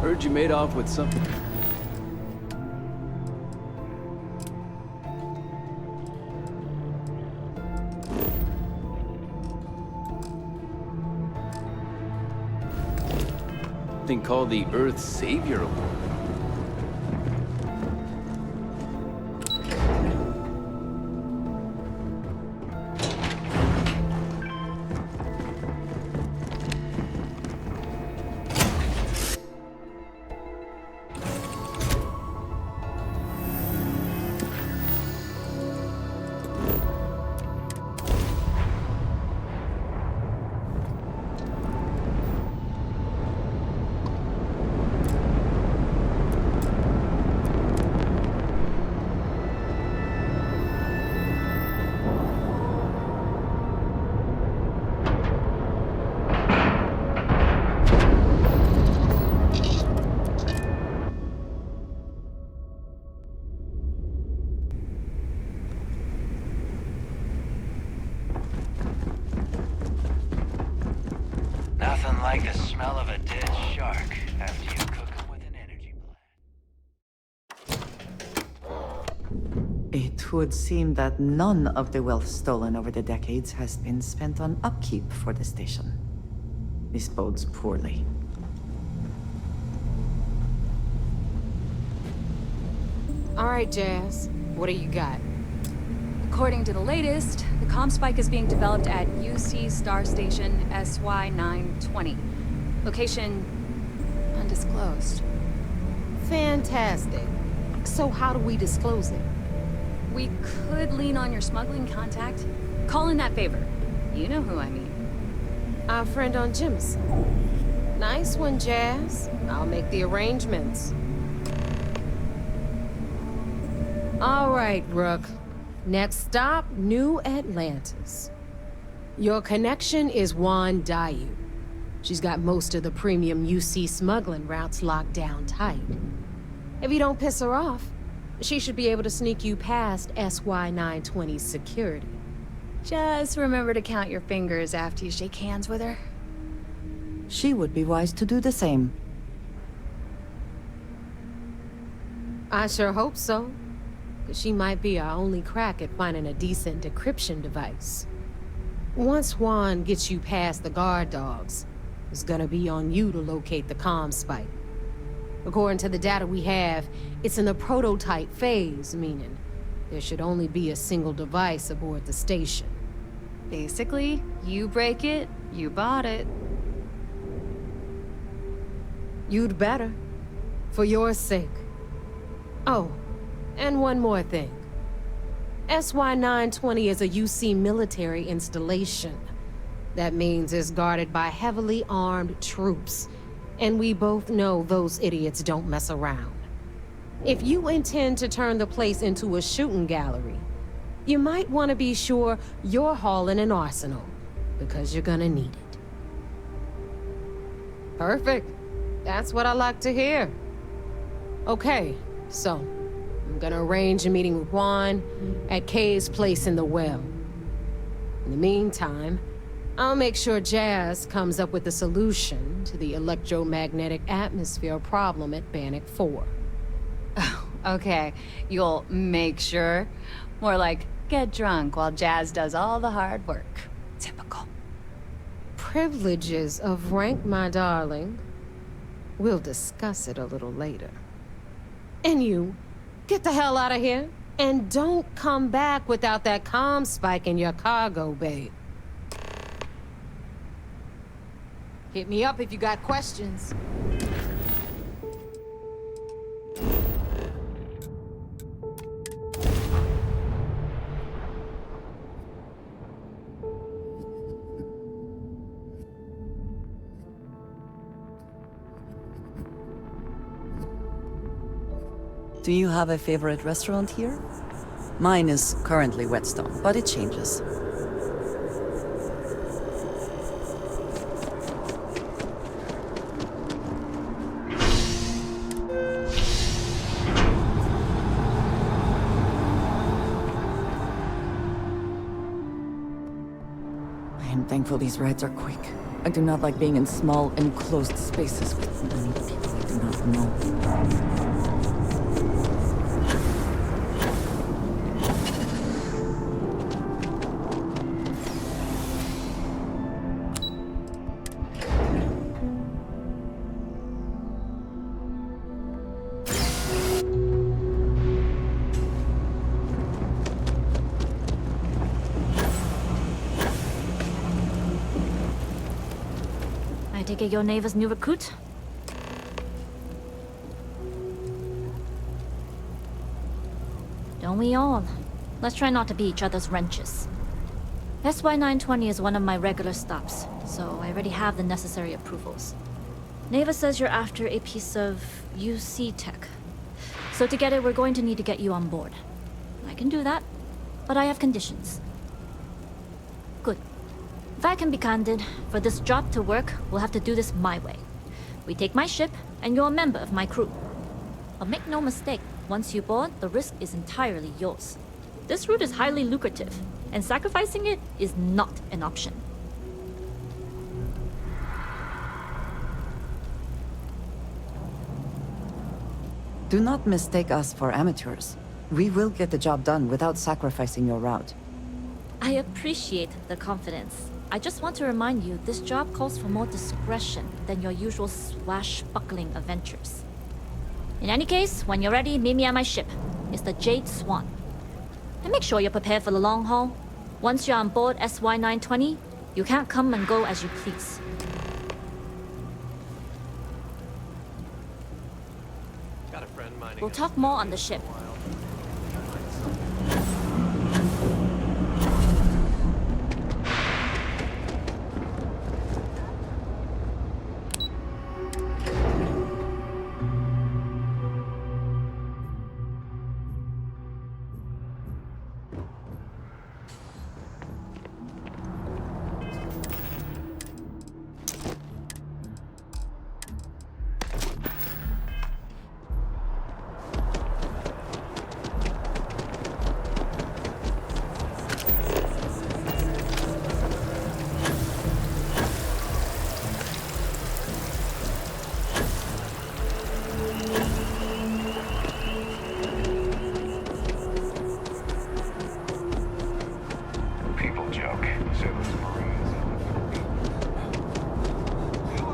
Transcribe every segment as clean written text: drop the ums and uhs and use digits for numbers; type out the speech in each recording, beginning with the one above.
Heard you made off with something. Thing called the Earth Savior Award. Nothing like the smell of a dead shark after you cook them with an energy blast. It would seem that none of the wealth stolen over the decades has been spent on upkeep for the station. This bodes poorly. All right, Jazz. What do you got? According to the latest, the ComSpike is being developed at UC Star Station SY-920. Location undisclosed. Fantastic. So how do we disclose it? We could lean on your smuggling contact. Call in that favor. You know who I mean. Our friend on Jimson. Nice one, Jazz. I'll make the arrangements. All right, Rook. Next stop, New Atlantis. Your connection is Juan Dayu. She's got most of the premium UC smuggling routes locked down tight. If you don't piss her off, she should be able to sneak you past SY-920's security. Just remember to count your fingers after you shake hands with her. She would be wise to do the same. I sure hope so. 'Cause she might be our only crack at finding a decent decryption device. Once Juan gets you past the guard dogs, it's gonna be on you to locate the ComSpike. According to the data we have, it's in the prototype phase, meaning there should only be a single device aboard the station. Basically, you break it, you bought it. You'd better. For your sake. Oh, and one more thing. SY-920 is a UC military installation. That means it's guarded by heavily armed troops. And we both know those idiots don't mess around. If you intend to turn the place into a shooting gallery, you might want to be sure you're hauling an arsenal, because you're gonna need it. Perfect. That's what I like to hear. Okay, so I'm gonna arrange a meeting with Juan at Kay's place in the well. In the meantime, I'll make sure Jazz comes up with a solution to the electromagnetic atmosphere problem at Bannock 4. Okay, you'll make sure. More like, get drunk while Jazz does all the hard work. Typical. Privileges of rank, my darling. We'll discuss it a little later. And you, get the hell out of here. And don't come back without that ComSpike in your cargo bay. Hit me up if you got questions. Do you have a favorite restaurant here? Mine is currently Whetstone, but it changes. thankful these rides are quick. I do not like being in small, enclosed spaces with many people I do not know. I take it your neighbor's new recruit? Don't we all? Let's try not to be each other's wrenches. SY920 is one of my regular stops, so I already have the necessary approvals. Neva says you're after a piece of UC tech. So to get it, we're going to need to get you on board. I can do that, but I have conditions. Good. If I can be candid, for this job to work, we'll have to do this my way. We take my ship, and you're a member of my crew. But make no mistake, once you board, the risk is entirely yours. This route is highly lucrative, and sacrificing it is not an option. Do not mistake us for amateurs. We will get the job done without sacrificing your route. I appreciate the confidence. I just want to remind you, this job calls for more discretion than your usual swashbuckling adventures. In any case, when you're ready, meet me at my ship. It's the Jade Swan. And make sure you're prepared for the long haul. Once you're on board SY920, you can't come and go as you please. Got a friend mining. We'll talk more on the ship. People joke. Sailors Marines.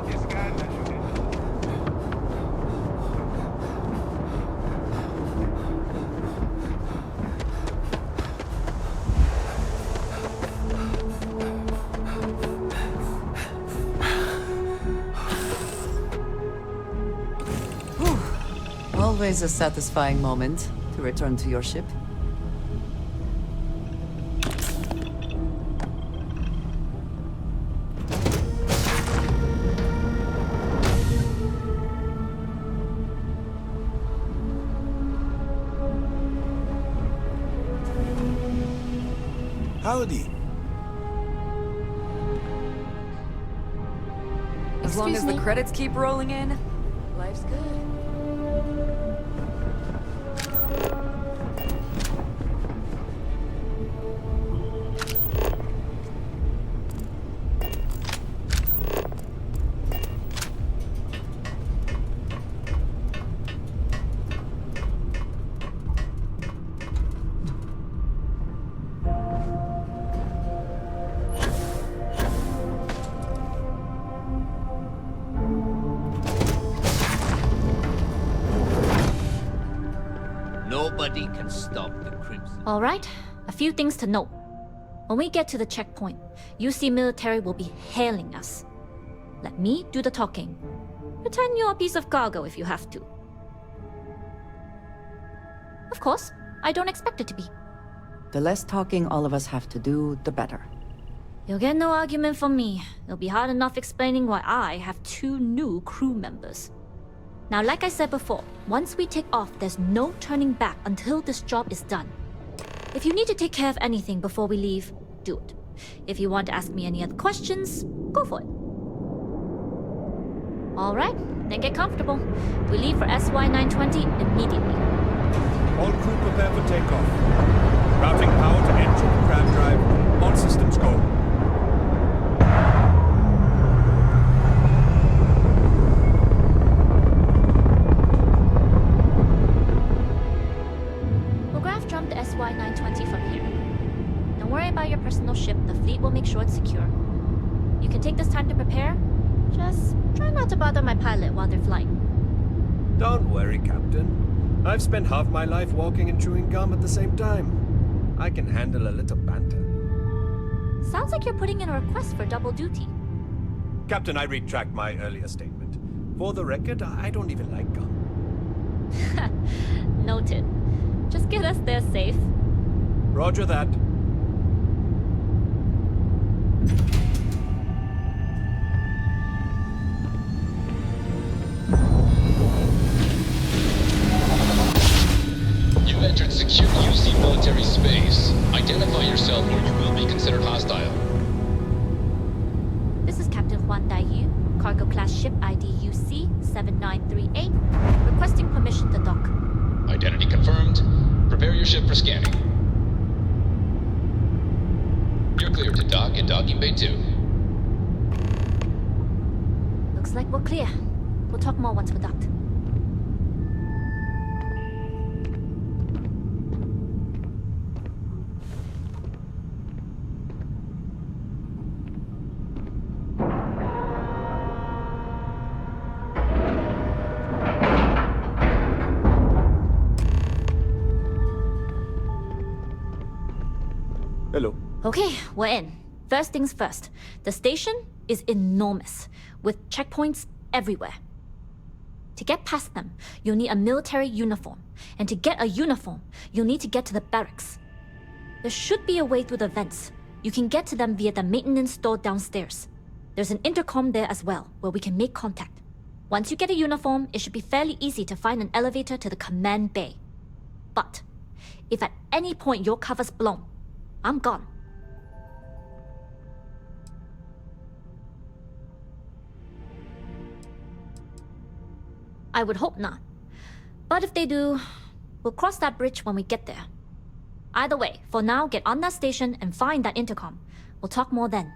This guy that you did. Always a satisfying moment to return to your ship. Howdy. As long as the credits keep rolling in, life's good. Nobody can stop the Crimson. All right, a few things to note. When we get to the checkpoint, UC military will be hailing us. Let me do the talking. Pretend you're a piece of cargo if you have to. Of course, I don't expect it to be. The less talking all of us have to do, the better. You'll get no argument from me. It'll be hard enough explaining why I have 2 new crew members. Now, like I said before, once we take off, there's no turning back until this job is done. If you need to take care of anything before we leave, do it. If you want to ask me any other questions, go for it. All right, then get comfortable. We leave for SY920 immediately. All crew prepare for takeoff. Routing power to engine and crab drive. All systems go. we'll make sure it's secure. You can take this time to prepare. Just try not to bother my pilot while they're flying. Don't worry, Captain. I've spent half my life walking and chewing gum at the same time. I can handle a little banter. Sounds like you're putting in a request for double duty. Captain, I retract my earlier statement. For the record, I don't even like gum. Noted. Just get us there safe. Roger that. You've entered secure UC military space. Identify yourself or you will be considered hostile. This is Captain Huan Daiyu, cargo class ship ID UC 7938, requesting permission to dock. Identity confirmed. Prepare your ship for scanning. You're cleared to dock in docking bay 2. Looks like we're clear. We'll talk more once we're docked. Hello. Okay, we're in. First things first. The station is enormous, with checkpoints everywhere. To get past them, you'll need a military uniform. And to get a uniform, you'll need to get to the barracks. There should be a way through the vents. You can get to them via the maintenance store downstairs. There's an intercom there as well, where we can make contact. Once you get a uniform, it should be fairly easy to find an elevator to the command bay. But, if at any point your cover's blown, I'm gone. I would hope not. But if they do, we'll cross that bridge when we get there. Either way, for now, get on that station and find that intercom. We'll talk more then.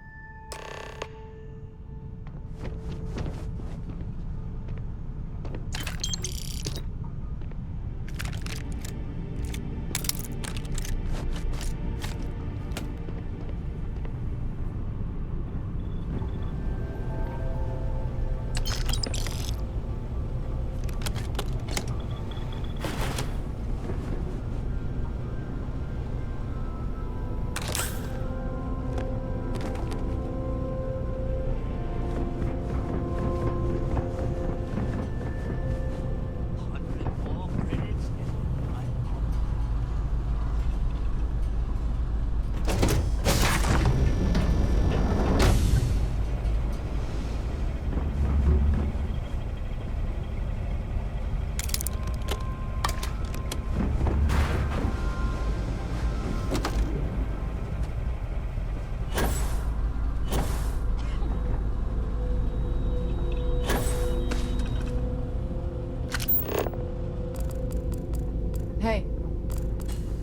Hey.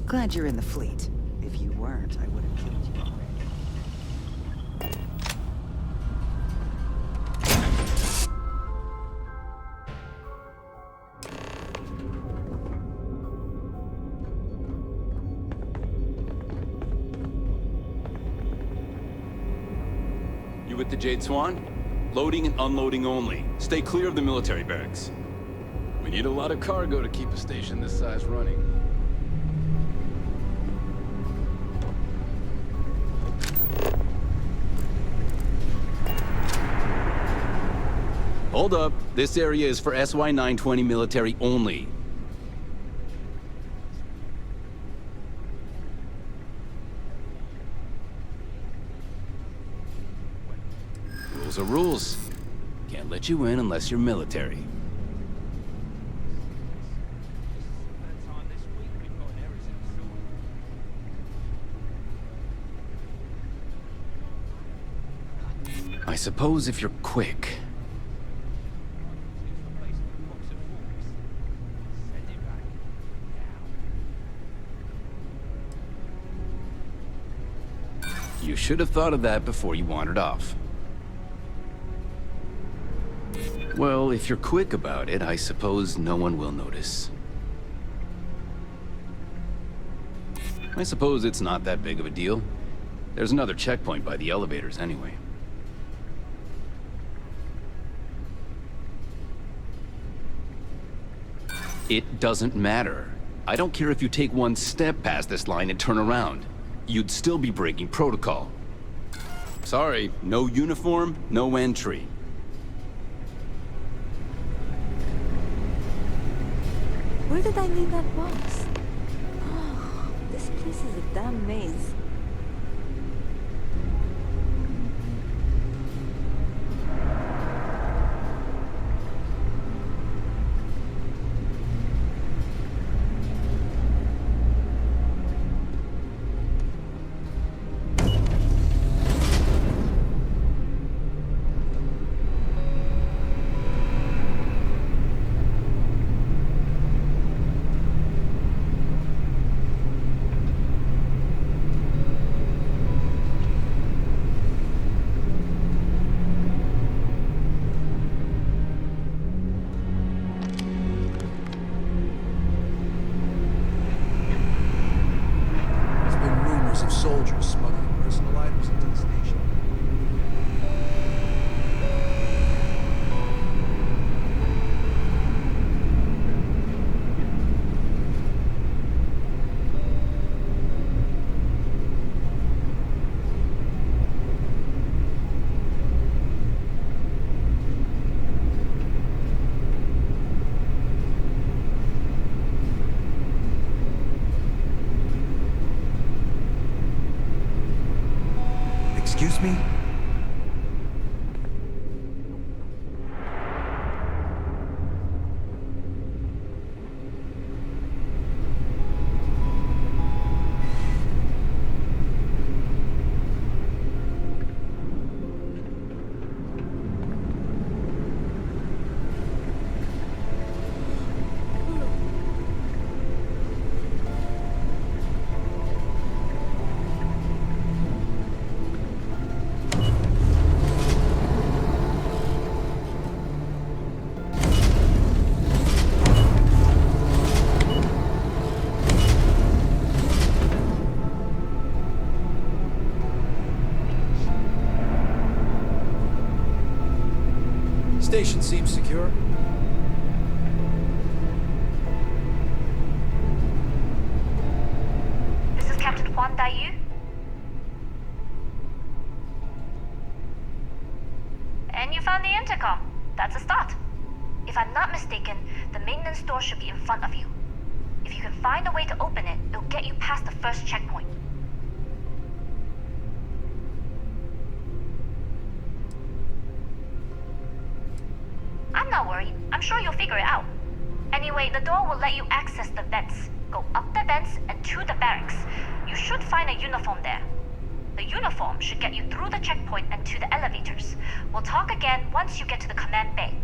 Glad you're in the fleet. If you weren't, I would have killed you already. You with the Jade Swan? Loading and unloading only. Stay clear of the military barracks. We need a lot of cargo to keep a station this size running. Hold up. This area is for SY-920 military only. Rules are rules. Can't let you in unless you're military. I suppose if you're quick. You should have thought of that before you wandered off. Well, if you're quick about it, I suppose no one will notice. I suppose it's not that big of a deal. There's another checkpoint by the elevators anyway. It doesn't matter. I don't care if you take one step past this line and turn around. You'd still be breaking protocol. Sorry, no uniform, no entry. Where did I leave that box? Oh, this place is a damn maze. Of soldiers smuggling personal items into the station. Excuse me? Station seems secure. This is Captain Huan Daiyu. And you found the intercom. That's a start. If I'm not mistaken, the maintenance door should be in front of you. If you can find a way to open it, it'll get you past the first checkpoint. I'm not worried. I'm sure you'll figure it out. Anyway, the door will let you access the vents. Go up the vents and to the barracks. You should find a uniform there. The uniform should get you through the checkpoint and to the elevators. We'll talk again once you get to the command bay.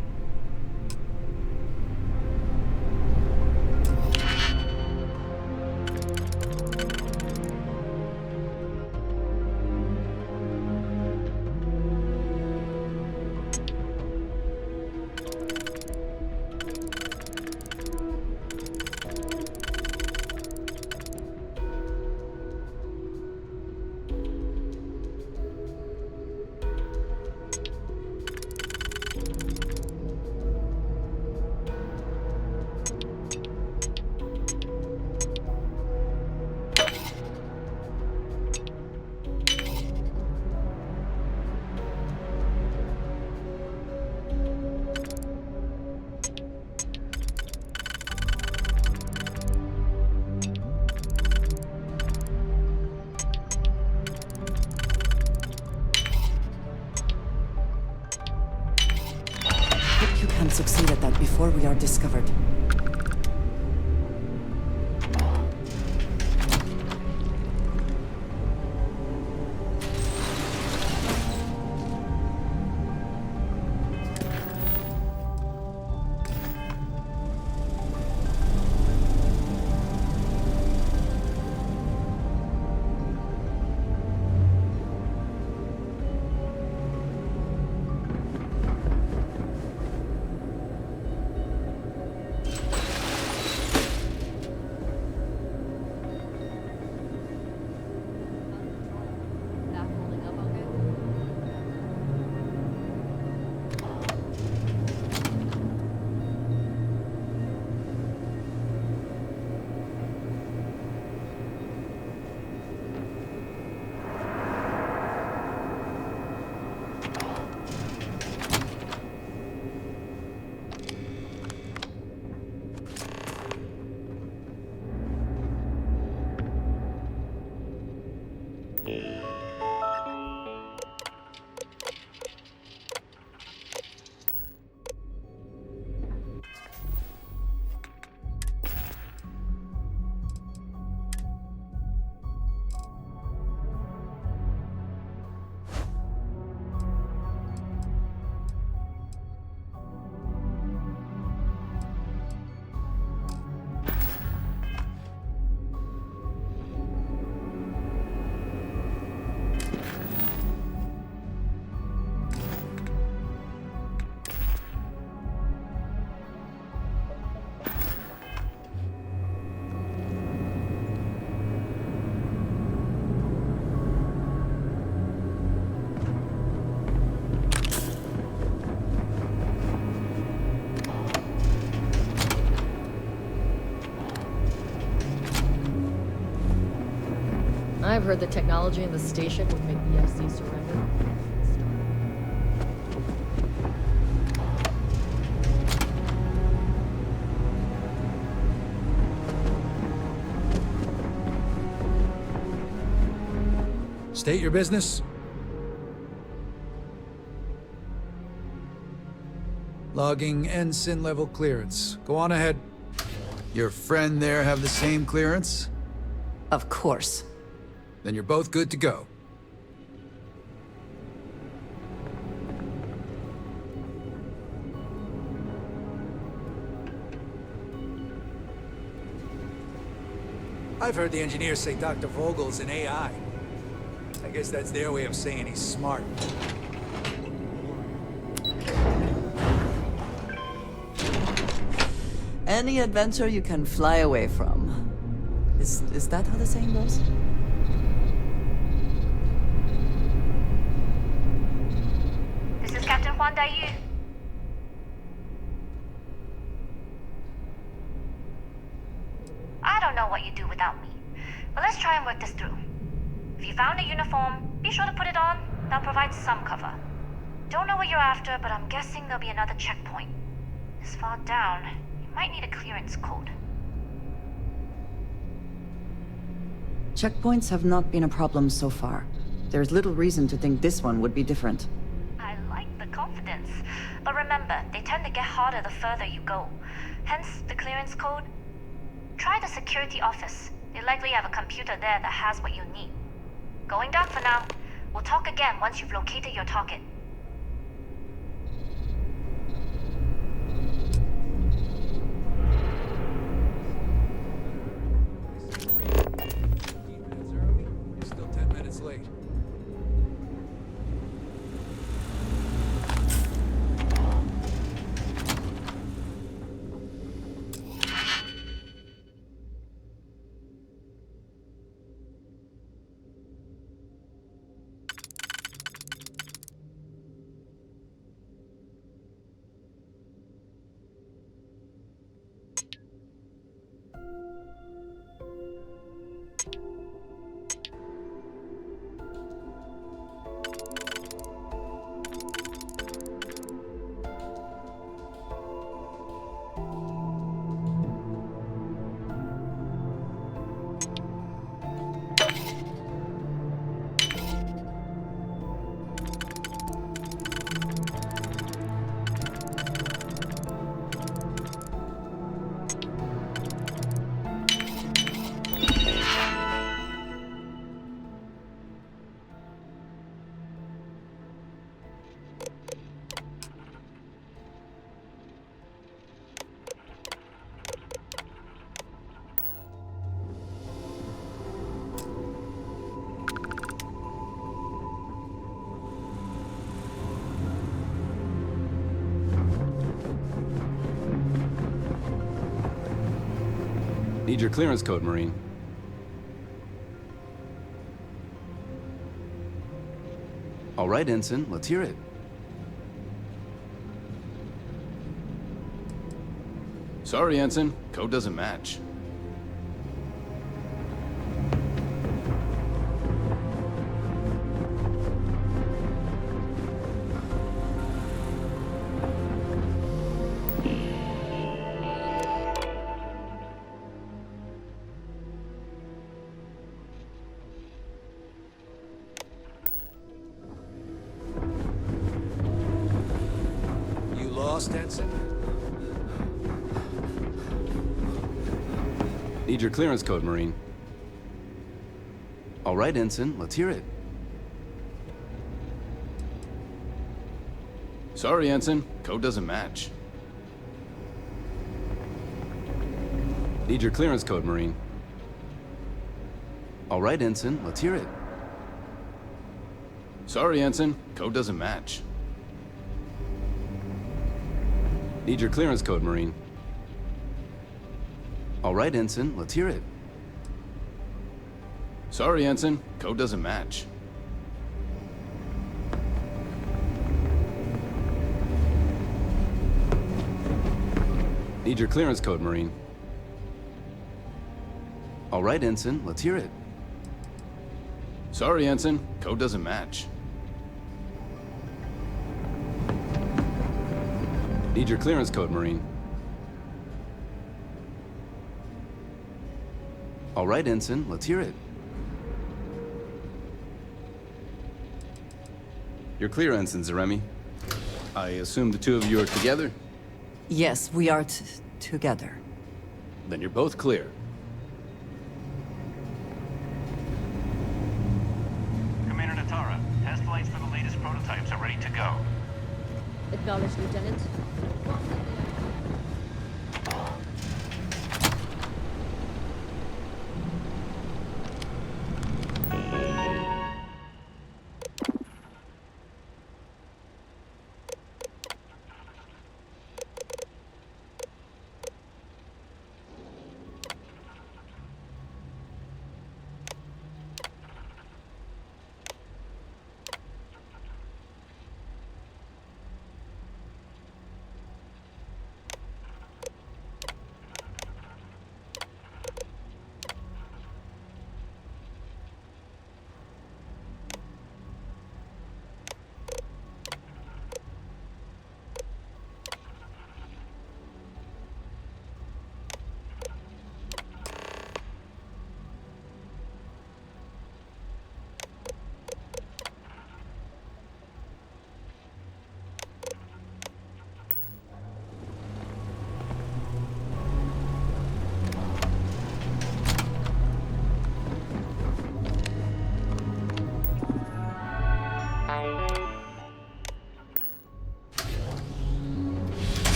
Hope you can succeed at that before we are discovered. I've heard the technology in the station would make the FC surrender. State your business. Logging ensign level clearance. Go on ahead. Your friend there have the same clearance? Of course. Then you're both good to go. I've heard the engineers say Dr. Vogel's an AI. I guess that's their way of saying he's smart. Any adventure you can fly away from. Is that how the saying goes? This is Captain Huan Daiyu. I don't know what you do without me, but let's try and work this through. If you found a uniform, be sure to put it on. That'll provide some cover. Don't know what you're after, but I'm guessing there'll be another checkpoint. This far down, you might need a clearance code. Checkpoints have not been a problem so far. There's little reason to think this one would be different. I like the confidence. But remember, they tend to get harder the further you go. Hence, the clearance code. Try the security office. They likely have a computer there that has what you need. Going dark for now. We'll talk again once you've located your target. Still 10 minutes late. Need your clearance code, Marine. All right, Ensign, let's hear it. Sorry, Ensign. Code doesn't match. You lost, Ensign? Need your clearance code, Marine. All right, Ensign, let's hear it. Sorry, Ensign. Code doesn't match. Need your clearance code, Marine. All right, Ensign, let's hear it. Sorry, Ensign. Code doesn't match. Need your clearance code, Marine. All right, Ensign, let's hear it. Sorry, Ensign. Code doesn't match. Need your clearance code, Marine. All right, Ensign, let's hear it. Sorry, Ensign. Code doesn't match. Need your clearance code, Marine. All right, Ensign, let's hear it. You're clear, Ensign Zaremi. I assume the two of you are together? Yes, we are together. Then you're both clear. Commander Natara, test flights for the latest prototypes are ready to go. Acknowledged, Lieutenant.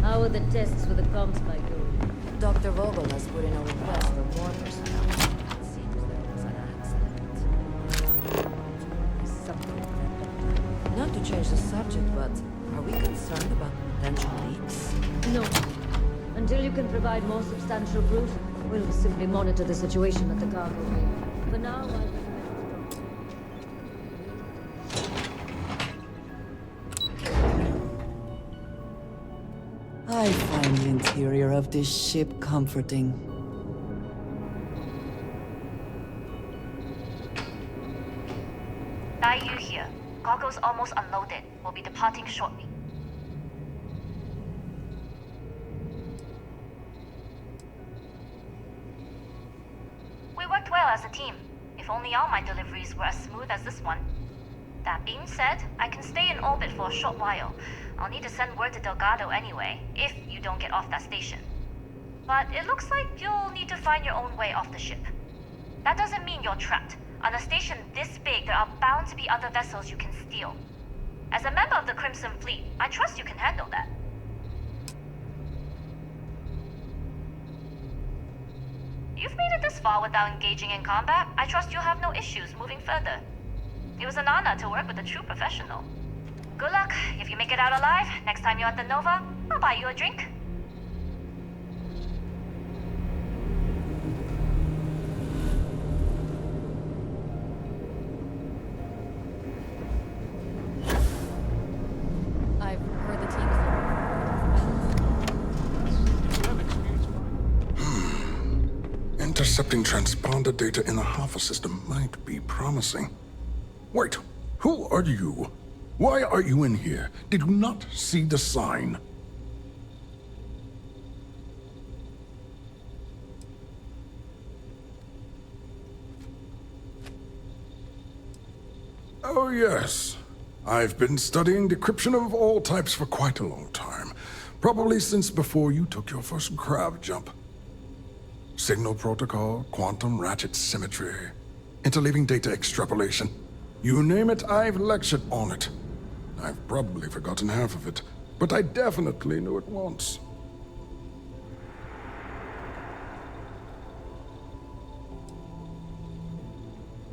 How are the tests for the ComSpike going? Dr. Vogel has put in a request for more personnel. It seems there was an accident. Something. Not to change the subject, but are we concerned about potential leaks? No. Until you can provide more substantial proof, we'll simply monitor the situation at the cargo bay. For now, I recommend I find the interior of this ship comforting. Daiyu here. Cargo's almost unloaded. We'll be departing shortly. We worked well as a team. If only all my deliveries were as smooth as this one. That being said, I can stay in orbit for a short while. I'll need to send word to Delgado anyway, if you don't get off that station. But it looks like you'll need to find your own way off the ship. That doesn't mean you're trapped. On a station this big, there are bound to be other vessels you can steal. As a member of the Crimson Fleet, I trust you can handle that. You've made it this far without engaging in combat. I trust you'll have no issues moving further. It was an honor to work with a true professional. Good luck. If you make it out alive, next time you're at the Nova, I'll buy you a drink. I've heard the team's... Intercepting transponder data in the Alpha system might be promising. Wait, who are you? Why are you in here? Did you not see the sign? Oh yes. I've been studying decryption of all types for quite a long time. Probably since before you took your first grav jump. Signal protocol, quantum ratchet symmetry, interleaving data extrapolation. You name it, I've lectured on it. I've probably forgotten half of it, but I definitely knew it once.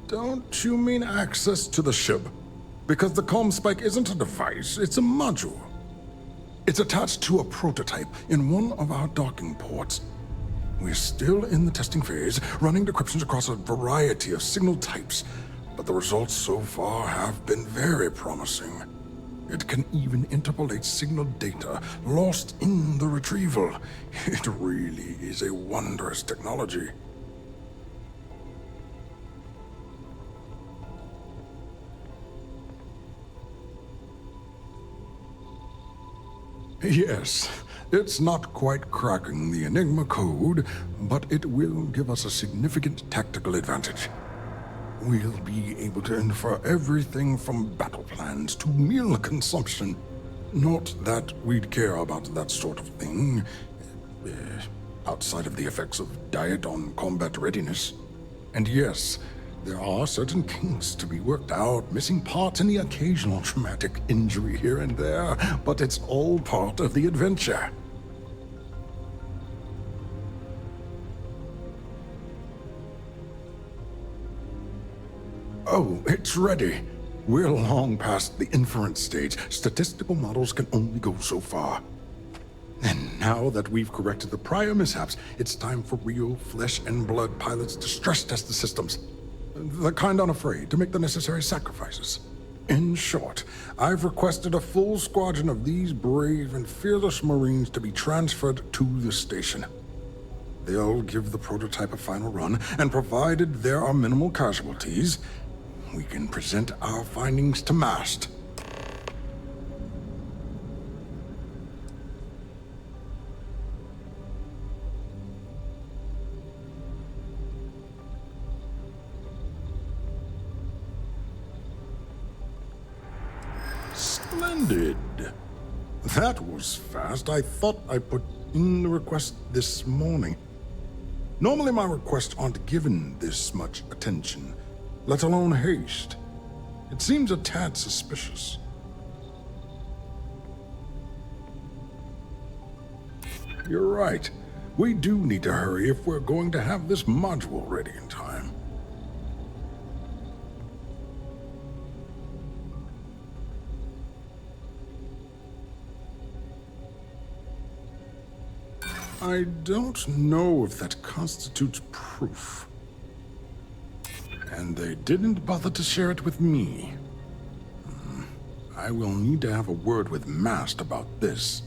Don't you mean access to the ship? Because the ComSpike isn't a device, it's a module. It's attached to a prototype in one of our docking ports. We're still in the testing phase, running decryptions across a variety of signal types, but the results so far have been very promising. It can even interpolate signal data lost in the retrieval. It really is a wondrous technology. Yes, it's not quite cracking the Enigma code, but it will give us a significant tactical advantage. We'll be able to infer everything from battle plans to meal consumption. Not that we'd care about that sort of thing, outside of the effects of diet on combat readiness. And yes, there are certain kinks to be worked out, missing parts and the occasional traumatic injury here and there, but it's all part of the adventure. Oh, it's ready. We're long past the inference stage. Statistical models can only go so far. And now that we've corrected the prior mishaps, it's time for real flesh and blood pilots to stress test the systems. The kind unafraid to make the necessary sacrifices. In short, I've requested a full squadron of these brave and fearless Marines to be transferred to the station. They'll give the prototype a final run, and provided there are minimal casualties, we can present our findings to MAST. Splendid. That was fast. I thought I put in the request this morning. Normally my requests aren't given this much attention, let alone haste. It seems a tad suspicious. You're right. We do need to hurry if we're going to have this module ready in time. I don't know if that constitutes proof. And they didn't bother to share it with me. I will need to have a word with MAST about this.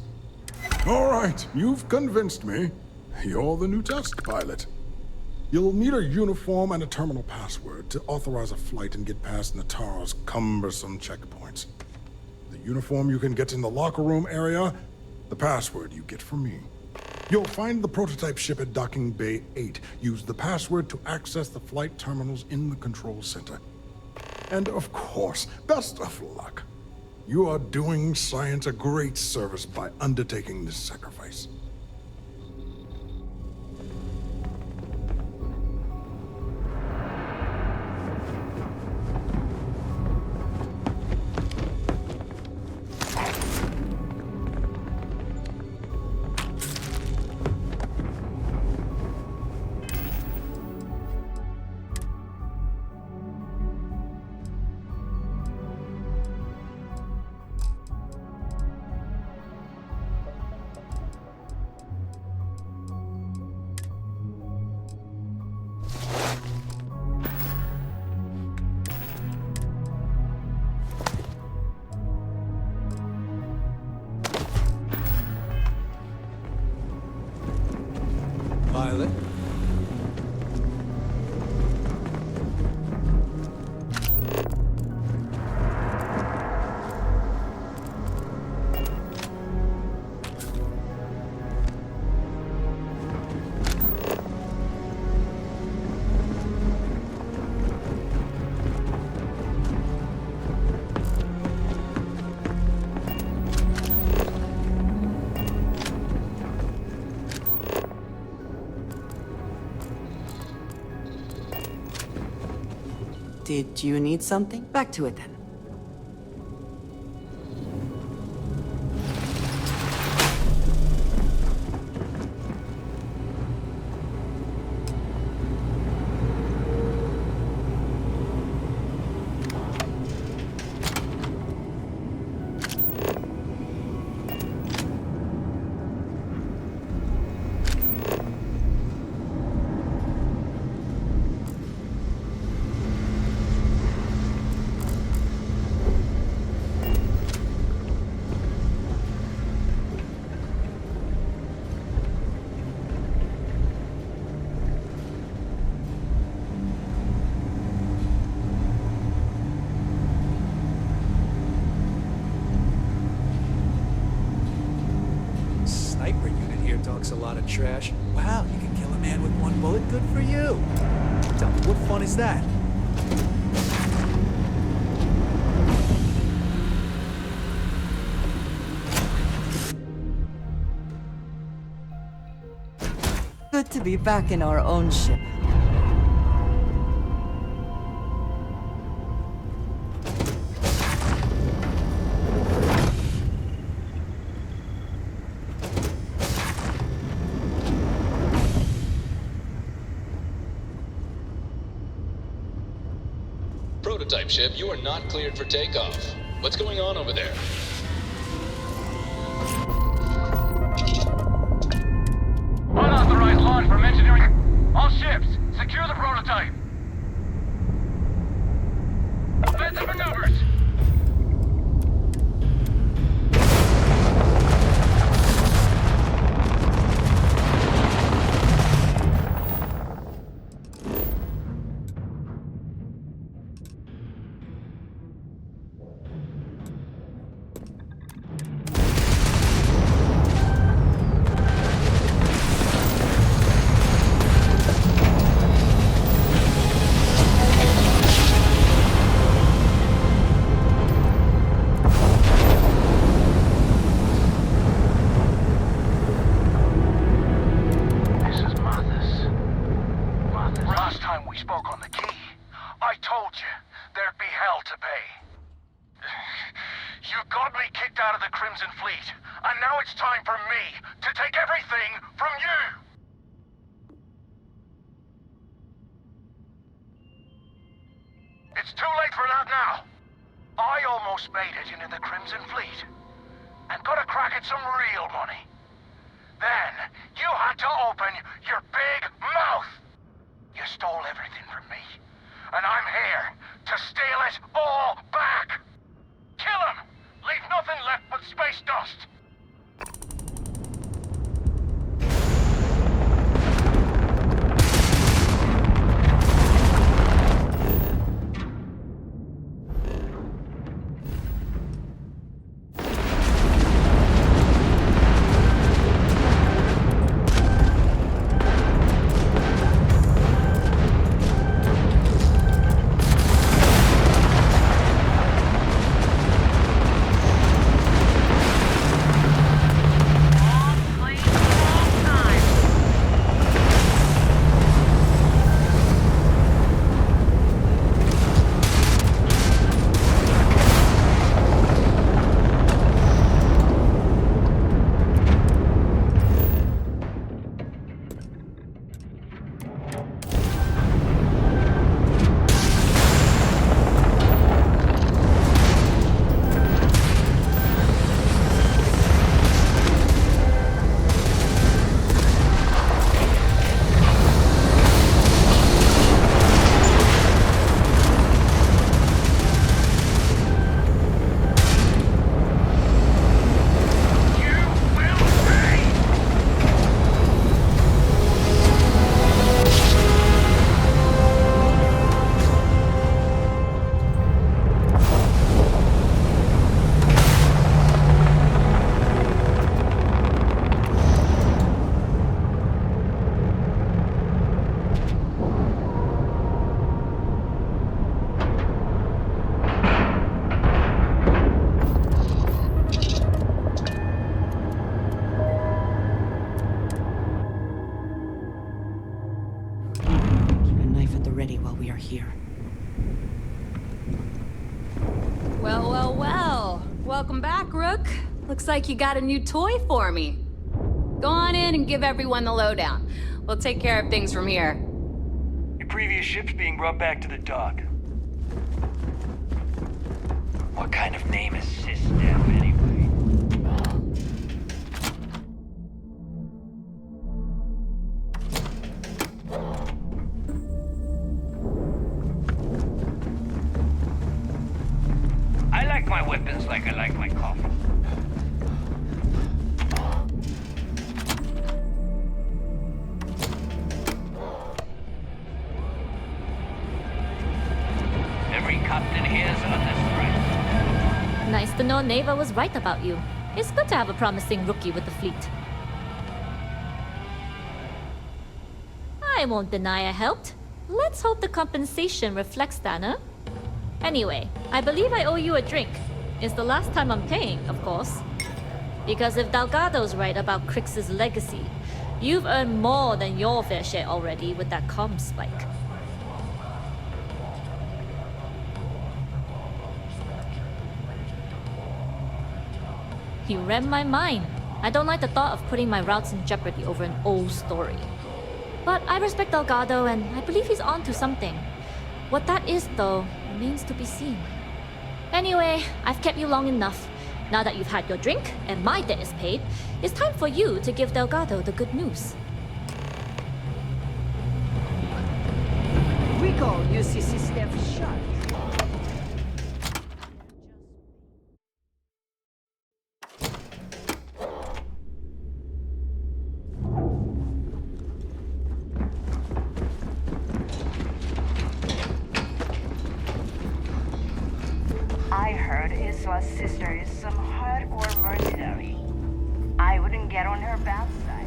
All right, you've convinced me. You're the new test pilot. You'll need a uniform and a terminal password to authorize a flight and get past Natara's cumbersome checkpoints. The uniform you can get in the locker room area, the password you get from me. You'll find the prototype ship at Docking Bay 8. Use the password to access the flight terminals in the control center. And of course, best of luck. You are doing science a great service by undertaking this sacrifice. Pilot? Did you need something? Back to it then. sniper unit here talks a lot of trash. Wow, you can kill a man with one bullet? Good for you. Tell me, what fun is that? Good to be back in our own ship. Prototype ship, you are not cleared for takeoff. What's going on over there? Unauthorized launch from engineering. All ships, secure the prototype. Offensive maneuvers. It's too late for that now. I almost made it into the Crimson Fleet and got a crack at some real money. Then you had to open your big mouth. You stole everything from me, and I'm here to steal it all back. Kill him! Leave nothing left but space dust. Here. Well, well, well. Welcome back, Rook. Looks like you got a new toy for me. Go on in and give everyone the lowdown. We'll take care of things from here. Your previous ship's being brought back to the dock. What kind of name is SysDef, anyway? I like my weapons like I like my coffee. Every captain here's under threat. Nice to know Neva was right about you. It's good to have a promising rookie with the fleet. I won't deny I helped. Let's hope the compensation reflects that, huh? Anyway, I believe I owe you a drink. It's the last time I'm paying, of course. Because if Delgado's right about Crix's legacy, you've earned more than your fair share already with that ComSpike. You read my mind. I don't like the thought of putting my routes in jeopardy over an old story. But I respect Delgado, and I believe he's on to something. What that is, though, remains to be seen. Anyway, I've kept you long enough. Now that you've had your drink, and my debt is paid, it's time for you to give Delgado the good news. We call UC SysDef shut. I heard Isla's sister is some hardcore mercenary. I wouldn't get on her bad side.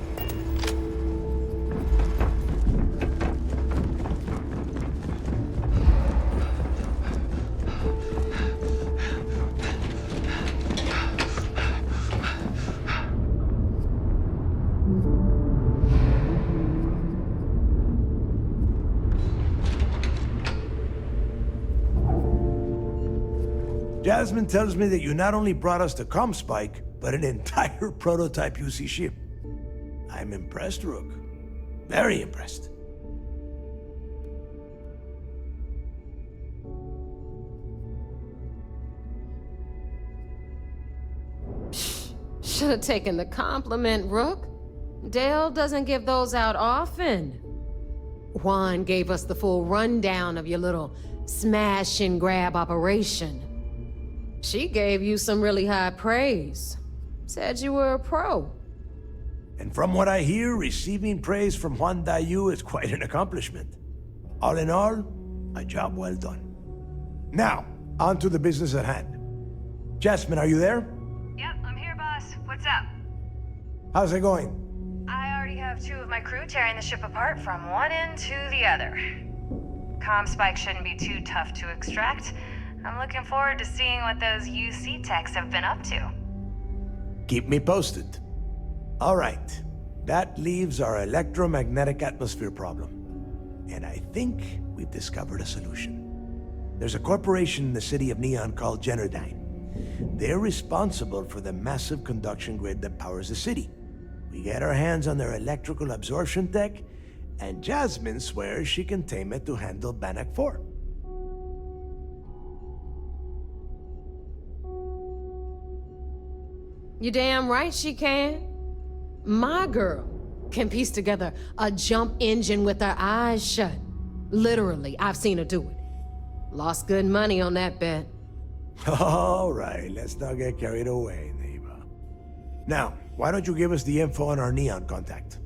Jasmine tells me that you not only brought us the ComSpike, but an entire prototype UC ship. I'm impressed, Rook. Very impressed. Should have taken the compliment, Rook. Dale doesn't give those out often. Juan gave us the full rundown of your little smash and grab operation. She gave you some really high praise. Said you were a pro. And from what I hear, receiving praise from Juan Dayu is quite an accomplishment. All in all, a job well done. Now, on to the business at hand. Jasmine, are you there? Yep, I'm here, boss. What's up? How's it going? I already have 2 of my crew tearing the ship apart from one end to the other. ComSpike shouldn't be too tough to extract. I'm looking forward to seeing what those UC techs have been up to. Keep me posted. All right, that leaves our electromagnetic atmosphere problem. And I think we've discovered a solution. There's a corporation in the city of Neon called Generdyne. They're responsible for the massive conduction grid that powers the city. We get our hands on their electrical absorption tech, and Jasmine swears she can tame it to handle Bannock 4. You damn right she can. My girl can piece together a jump engine with her eyes shut. Literally, I've seen her do it. Lost good money on that bet. All right, let's not get carried away, neighbor. Now, why don't you give us the info on our Neon contact?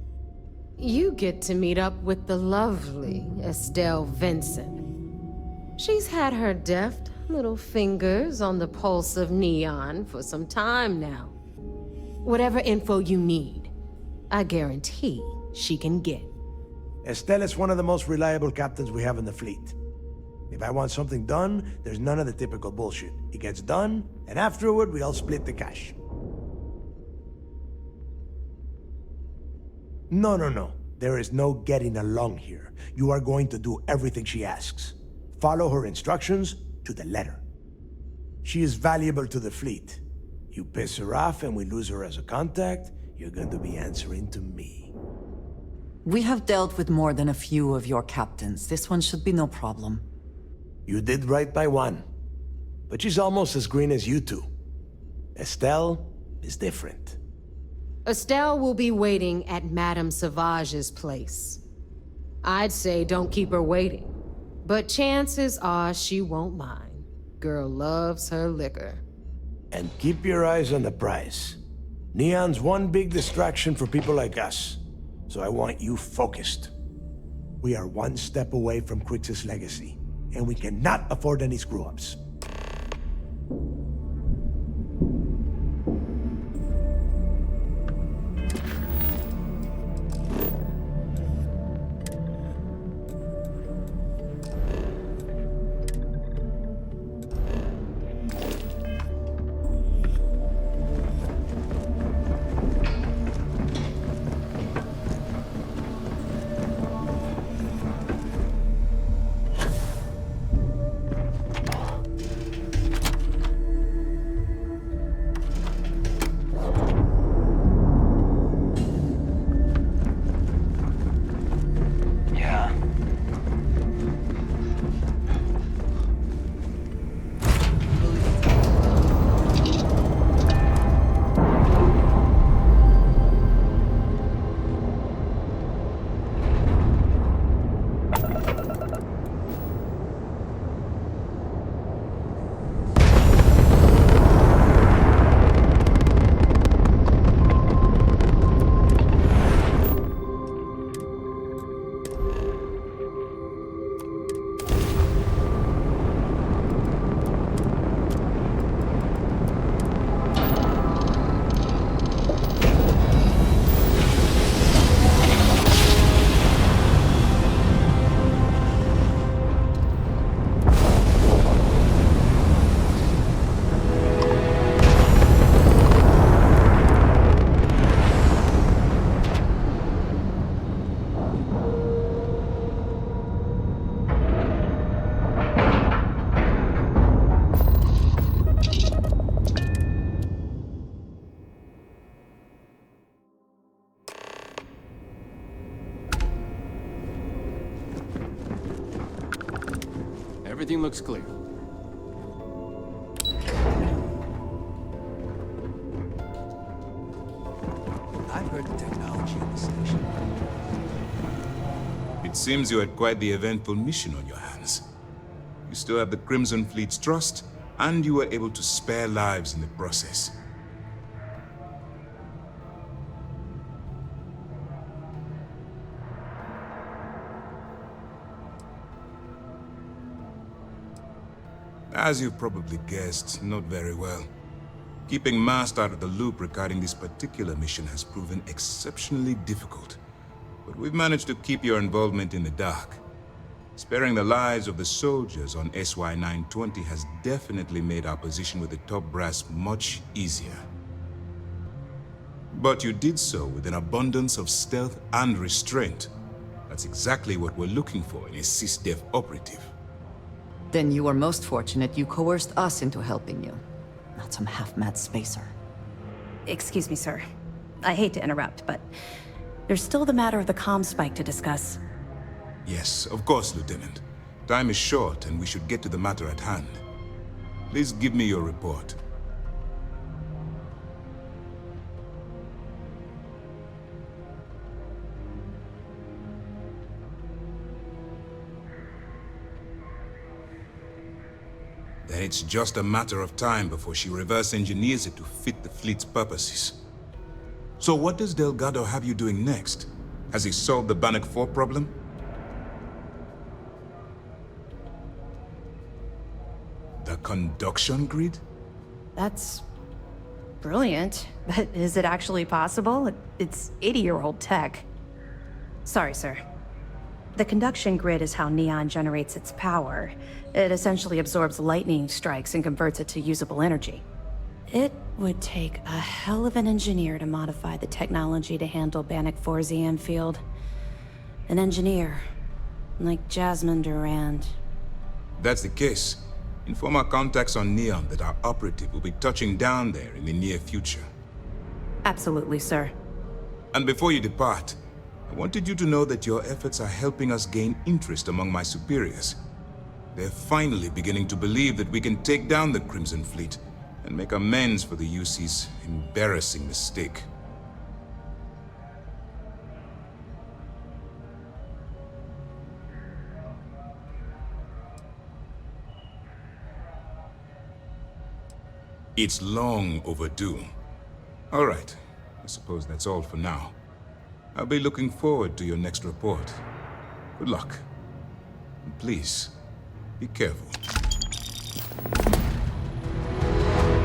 You get to meet up with the lovely Estelle Vincent. She's had her deft little fingers on the pulse of Neon for some time now. Whatever info you need, I guarantee she can get. Estelle is one of the most reliable captains we have in the fleet. If I want something done, there's none of the typical bullshit. It gets done, and afterward, we all split the cash. No. There is no getting along here. You are going to do everything she asks. Follow her instructions to the letter. She is valuable to the fleet. You piss her off and we lose her as a contact, you're going to be answering to me. We have dealt with more than a few of your captains. This one should be no problem. You did right by one. But she's almost as green as you two. Estelle is different. Estelle will be waiting at Madame Sauvage's place. I'd say don't keep her waiting, but chances are she won't mind. Girl loves her liquor. And keep your eyes on the prize. Neon's one big distraction for people like us, so I want you focused. We are one step away from Crix's legacy, and we cannot afford any screw-ups. Everything looks clear. I've heard the technology in the station. It seems you had quite the eventful mission on your hands. You still have the Crimson Fleet's trust, and you were able to spare lives in the process. As you probably guessed, not very well. Keeping Mast out of the loop regarding this particular mission has proven exceptionally difficult. But we've managed to keep your involvement in the dark. Sparing the lives of the soldiers on SY-920 has definitely made our position with the top brass much easier. But you did so with an abundance of stealth and restraint. That's exactly what we're looking for in a SysDef operative. Then you were most fortunate you coerced us into helping you, not some half-mad spacer. Excuse me, sir. I hate to interrupt, but there's still the matter of the ComSpike to discuss. Yes, of course, Lieutenant. Time is short, and we should get to the matter at hand. Please give me your report. Then it's just a matter of time before she reverse engineers it to fit the fleet's purposes. So what does Delgado have you doing next? Has he solved the Bannock 4 problem? The conduction grid? That's brilliant, but is it actually possible? It's 80-year-old tech. Sorry, sir. The conduction grid is how Neon generates its power. It essentially absorbs lightning strikes and converts it to usable energy. It would take a hell of an engineer to modify the technology to handle Bannock 4's EM field. An engineer, like Jasmine Durand. If that's the case, inform our contacts on Neon that our operative will be touching down there in the near future. Absolutely, sir. And before you depart, I wanted you to know that your efforts are helping us gain interest among my superiors. They're finally beginning to believe that we can take down the Crimson Fleet and make amends for the UC's embarrassing mistake. It's long overdue. All right, I suppose that's all for now. I'll be looking forward to your next report. Good luck. And please, be careful.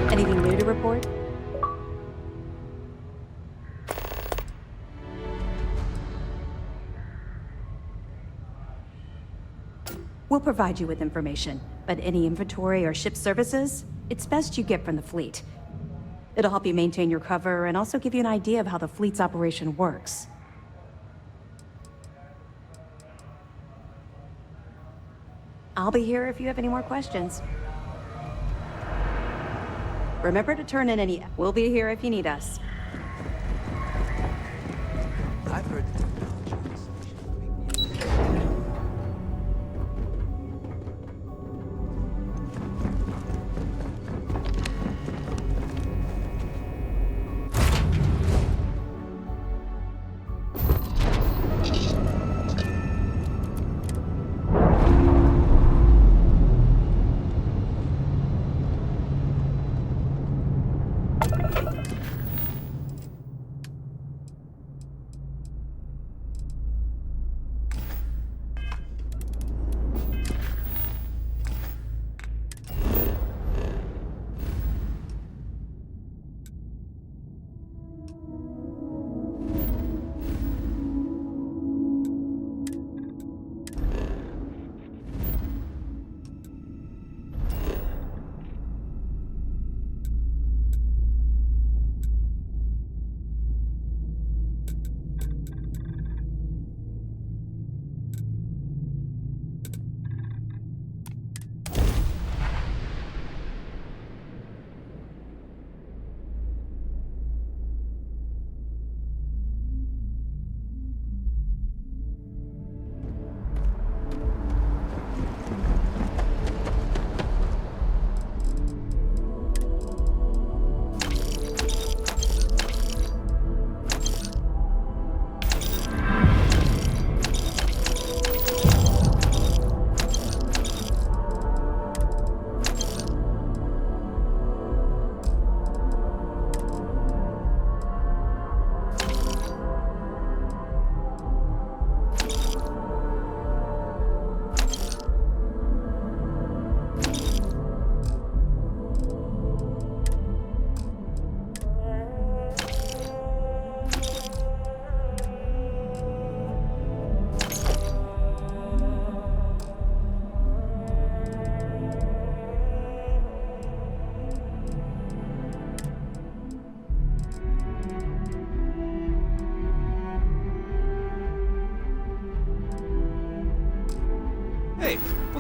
Anything new to report? We'll provide you with information, but any inventory or ship services, it's best you get from the fleet. It'll help you maintain your cover and also give you an idea of how the fleet's operation works. I'll be here if you have any more questions. Remember to turn in any... We'll be here if you need us. I've heard the technology in the station.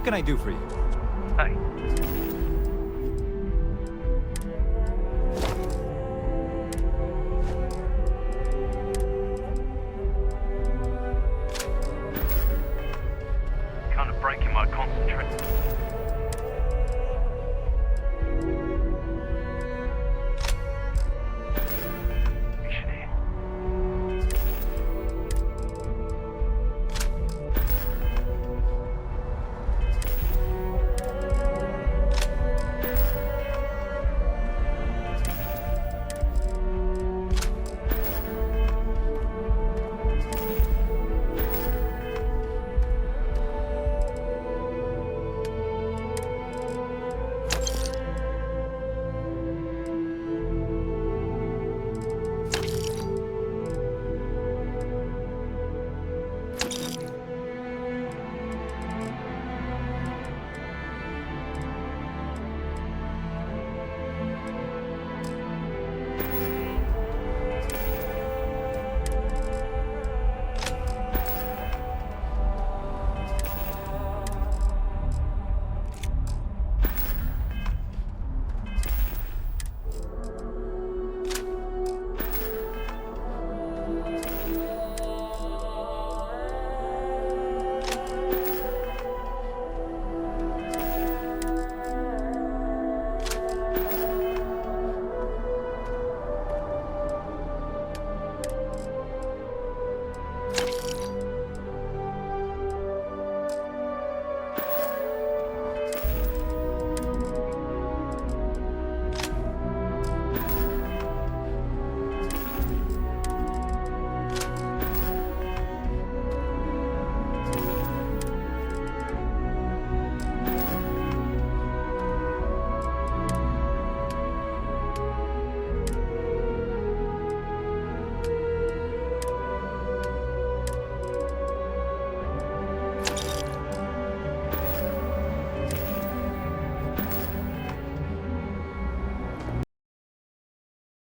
can I do for you? Hi.